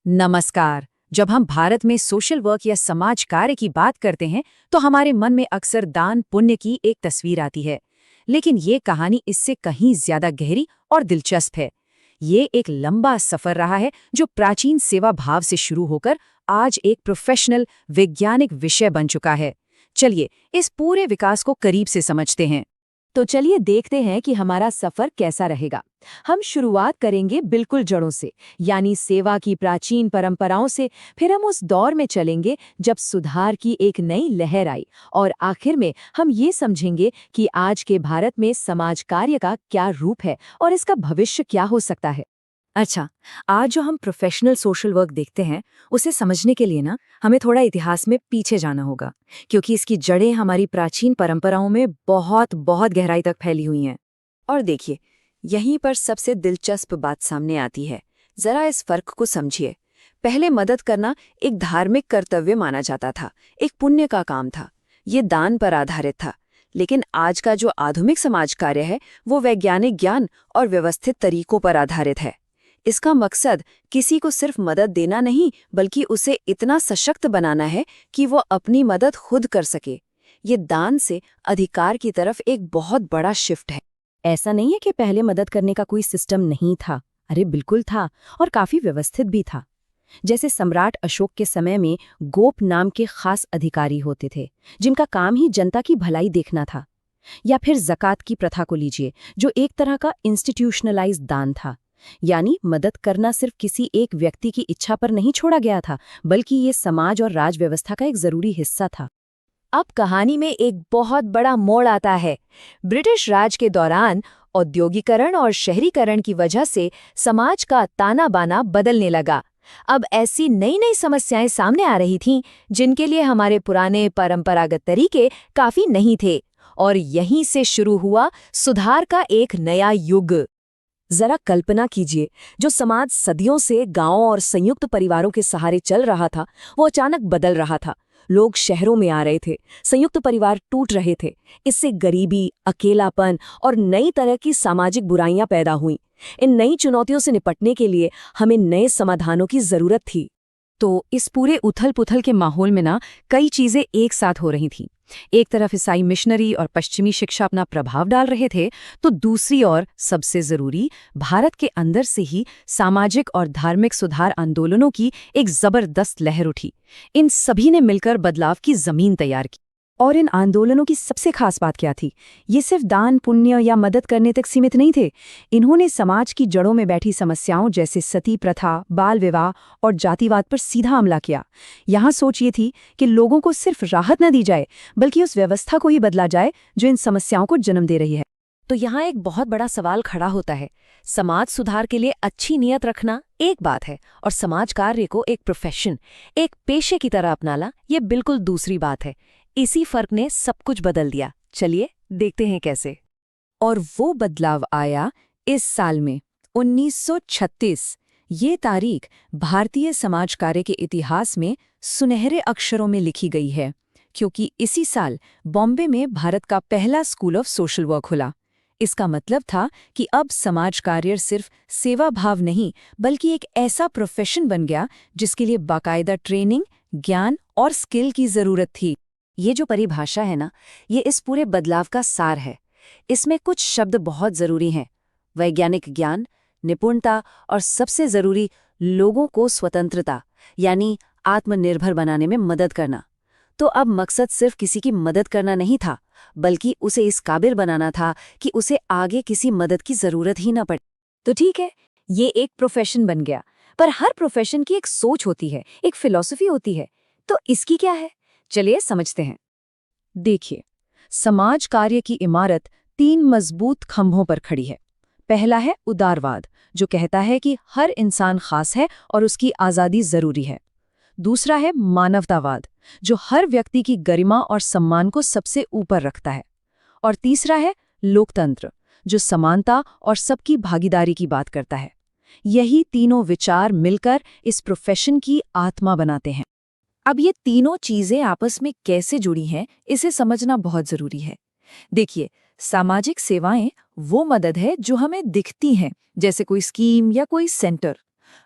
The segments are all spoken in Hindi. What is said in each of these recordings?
नमस्कार। जब हम भारत में सोशल वर्क या समाज कार्य की बात करते हैं तो हमारे मन में अक्सर दान पुण्य की एक तस्वीर आती है। लेकिन ये कहानी इससे कहीं ज्यादा गहरी और दिलचस्प है। ये एक लंबा सफर रहा है जो प्राचीन सेवा भाव से शुरू होकर आज एक प्रोफेशनल वैज्ञानिक विषय बन चुका है। चलिए इस पूरे विकास को करीब से समझते हैं। तो चलिए देखते हैं कि हमारा सफर कैसा रहेगा। हम शुरुआत करेंगे बिल्कुल जड़ों से, यानी सेवा की प्राचीन परंपराओं से। फिर हम उस दौर में चलेंगे जब सुधार की एक नई लहर आई, और आखिर में हम ये समझेंगे कि आज के भारत में समाज कार्य का क्या रूप है और इसका भविष्य क्या हो सकता है। अच्छा, आज जो हम प्रोफेशनल सोशल वर्क देखते हैं उसे समझने के लिए हमें थोड़ा इतिहास में पीछे जाना होगा, क्योंकि इसकी जड़ें हमारी प्राचीन परंपराओं में बहुत बहुत गहराई तक फैली हुई हैं। और देखिए, यहीं पर सबसे दिलचस्प बात सामने आती है। जरा इस फर्क को समझिए। पहले मदद करना एक धार्मिक कर्तव्य माना जाता था, एक पुण्य का काम था। ये दान पर आधारित था। लेकिन आज का जो आधुनिक समाज कार्य है वो वैज्ञानिक ज्ञान और व्यवस्थित तरीकों पर आधारित है। इसका मकसद किसी को सिर्फ मदद देना नहीं, बल्कि उसे इतना सशक्त बनाना है कि वो अपनी मदद खुद कर सके। ये दान से अधिकार की तरफ एक बहुत बड़ा शिफ्ट है। ऐसा नहीं है कि पहले मदद करने का कोई सिस्टम नहीं था। अरे बिल्कुल था, और काफी व्यवस्थित भी था। जैसे सम्राट अशोक के समय में गोप नाम के खास अधिकारी होते थे, जिनका काम ही जनता की भलाई देखना था। या फिर ज़कात की प्रथा को लीजिए, जो एक तरह का इंस्टीट्यूशनलाइज्ड दान था। यानी मदद करना सिर्फ किसी एक व्यक्ति की इच्छा पर नहीं छोड़ा गया था, बल्कि ये समाज और राज व्यवस्था का एक जरूरी हिस्सा था। अब कहानी में एक बहुत बड़ा मोड़ आता है। ब्रिटिश राज के दौरान औद्योगिकरण और शहरीकरण की वजह से समाज का ताना बाना बदलने लगा। अब ऐसी नई नई समस्याएं सामने आ रही थीं जिनके लिए हमारे पुराने परंपरागत तरीके काफी नहीं थे, और यहीं से शुरू हुआ सुधार का एक नया युग। जरा कल्पना कीजिए, जो समाज सदियों से गांवों और संयुक्त परिवारों के सहारे चल रहा था, वो अचानक बदल रहा था। लोग शहरों में आ रहे थे, संयुक्त परिवार टूट रहे थे। इससे गरीबी, अकेलापन और नई तरह की सामाजिक बुराइयां पैदा हुईं। इन नई चुनौतियों से निपटने के लिए हमें नए समाधानों की जरूरत थी। तो इस पूरे उथल-पुथल के माहौल में कई चीजें एक साथ हो रही थीं। एक तरफ ईसाई मिशनरी और पश्चिमी शिक्षा अपना प्रभाव डाल रहे थे, तो दूसरी ओर सबसे जरूरी, भारत के अंदर से ही सामाजिक और धार्मिक सुधार आंदोलनों की एक जबरदस्त लहर उठी। इन सभी ने मिलकर बदलाव की जमीन तैयार की। और इन आंदोलनों की सबसे खास बात क्या थी? ये सिर्फ दान पुण्य या मदद करने तक सीमित नहीं थे। इन्होंने समाज की जड़ों में बैठी समस्याओं जैसे सती प्रथा, बाल विवाह और जातिवाद पर सीधा हमला किया। यहाँ सोच ये थी कि लोगों को सिर्फ राहत न दी जाए, बल्कि उस व्यवस्था को ही बदला जाए जो इन समस्याओं को जन्म दे रही है। तो यहाँ एक बहुत बड़ा सवाल खड़ा होता है। समाज सुधार के लिए अच्छी नीयत रखना एक बात है, और समाज कार्य को एक प्रोफेशन, एक पेशे की तरह अपनाना, ये बिल्कुल दूसरी बात है। इसी फर्क ने सब कुछ बदल दिया। चलिए देखते हैं कैसे। और वो बदलाव आया इस साल में, 1936। ये तारीख भारतीय समाज कार्य के इतिहास में सुनहरे अक्षरों में लिखी गई है, क्योंकि इसी साल बॉम्बे में भारत का पहला स्कूल ऑफ सोशल वर्क खुला। इसका मतलब था कि अब समाज कार्य सिर्फ सेवा भाव नहीं, बल्कि एक ऐसा प्रोफेशन बन गया जिसके लिए बाकायदा ट्रेनिंग, ज्ञान और स्किल की जरूरत थी। ये जो परिभाषा है ये इस पूरे बदलाव का सार है। इसमें कुछ शब्द बहुत जरूरी हैं: वैज्ञानिक ज्ञान, निपुणता और सबसे जरूरी, लोगों को स्वतंत्रता, यानी आत्मनिर्भर बनाने में मदद करना। तो अब मकसद सिर्फ किसी की मदद करना नहीं था, बल्कि उसे इस काबिल बनाना था कि उसे आगे किसी मदद की जरूरत ही न पड़े। तो ठीक है, ये एक प्रोफेशन बन गया, पर हर प्रोफेशन की एक सोच होती है, एक फिलॉसफी होती है। तो इसकी क्या है? चलिए समझते हैं। देखिए, समाज कार्य की इमारत 3 मजबूत खंभों पर खड़ी है। पहला है उदारवाद, जो कहता है कि हर इंसान खास है और उसकी आज़ादी जरूरी है। दूसरा है मानवतावाद, जो हर व्यक्ति की गरिमा और सम्मान को सबसे ऊपर रखता है। और तीसरा है लोकतंत्र, जो समानता और सबकी भागीदारी की बात करता है। यही तीनों विचार मिलकर इस प्रोफेशन की आत्मा बनाते हैं। अब ये तीनों चीजें आपस में कैसे जुड़ी हैं, इसे समझना बहुत जरूरी है। देखिए, सामाजिक सेवाएं वो मदद है जो हमें दिखती हैं, जैसे कोई स्कीम या कोई सेंटर।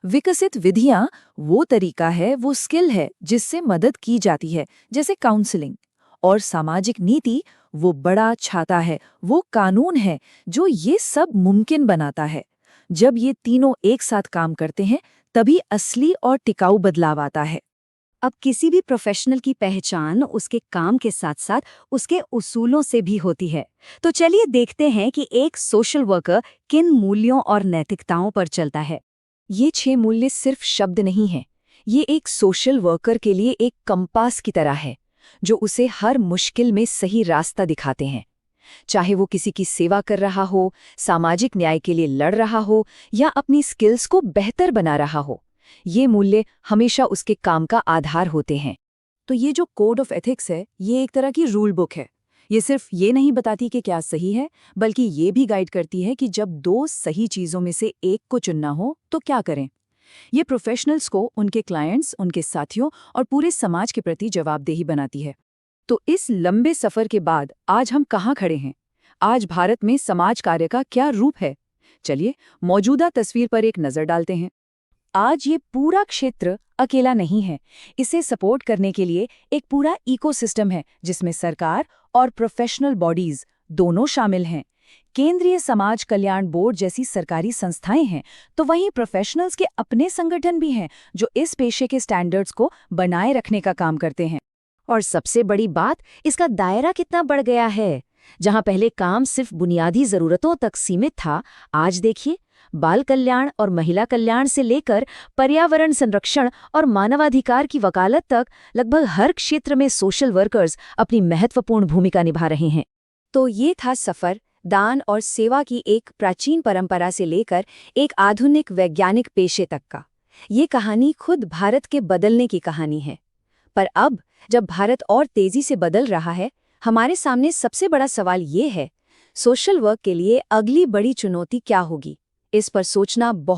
विकसित विधियां वो तरीका है, वो स्किल है जिससे मदद की जाती है, जैसे काउंसलिंग। और सामाजिक नीति वो बड़ा छाता है, वो कानून है जो ये सब मुमकिन बनाता है। जब ये तीनों एक साथ काम करते हैं तभी असली और टिकाऊ बदलाव आता है। अब किसी भी प्रोफेशनल की पहचान उसके काम के साथ साथ उसके उसूलों से भी होती है। तो चलिए देखते हैं कि एक सोशल वर्कर किन मूल्यों और नैतिकताओं पर चलता है। ये 6 मूल्य सिर्फ शब्द नहीं हैं, ये एक सोशल वर्कर के लिए एक कंपास की तरह है, जो उसे हर मुश्किल में सही रास्ता दिखाते हैं। चाहे वो किसी की सेवा कर रहा हो, सामाजिक न्याय के लिए लड़ रहा हो या अपनी स्किल्स को बेहतर बना रहा हो, ये मूल्य हमेशा उसके काम का आधार होते हैं। तो ये जो कोड ऑफ एथिक्स है, ये एक तरह की रूल बुक है। ये सिर्फ ये नहीं बताती कि क्या सही है, बल्कि ये भी गाइड करती है कि जब दो सही चीज़ों में से एक को चुनना हो तो क्या करें। ये प्रोफेशनल्स को उनके क्लाइंट्स, उनके साथियों और पूरे समाज के प्रति जवाबदेही बनाती है। तो इस लंबे सफर के बाद आज हम कहाँ खड़े हैं? आज भारत में समाज कार्य का क्या रूप है? चलिए मौजूदा तस्वीर पर एक नज़र डालते हैं। आज ये पूरा क्षेत्र अकेला नहीं है। इसे सपोर्ट करने के लिए एक पूरा इकोसिस्टम है, जिसमें सरकार और प्रोफेशनल बॉडीज दोनों शामिल हैं। केंद्रीय समाज कल्याण बोर्ड जैसी सरकारी संस्थाएं हैं, तो वहीं प्रोफेशनल्स के अपने संगठन भी हैं जो इस पेशे के स्टैंडर्ड्स को बनाए रखने का काम करते हैं। और सबसे बड़ी बात, इसका दायरा कितना बढ़ गया है। जहां पहले काम सिर्फ बुनियादी जरूरतों तक सीमित था, आज देखिए बाल कल्याण और महिला कल्याण से लेकर पर्यावरण संरक्षण और मानवाधिकार की वकालत तक लगभग हर क्षेत्र में सोशल वर्कर्स अपनी महत्वपूर्ण भूमिका निभा रहे हैं। तो ये था सफर दान और सेवा की एक प्राचीन परंपरा से लेकर एक आधुनिक वैज्ञानिक पेशे तक का। ये कहानी खुद भारत के बदलने की कहानी है। पर अब जब भारत और तेजी से बदल रहा है, हमारे सामने सबसे बड़ा सवाल ये है, सोशल वर्क के लिए अगली बड़ी चुनौती क्या होगी? इस पर सोचना बहुत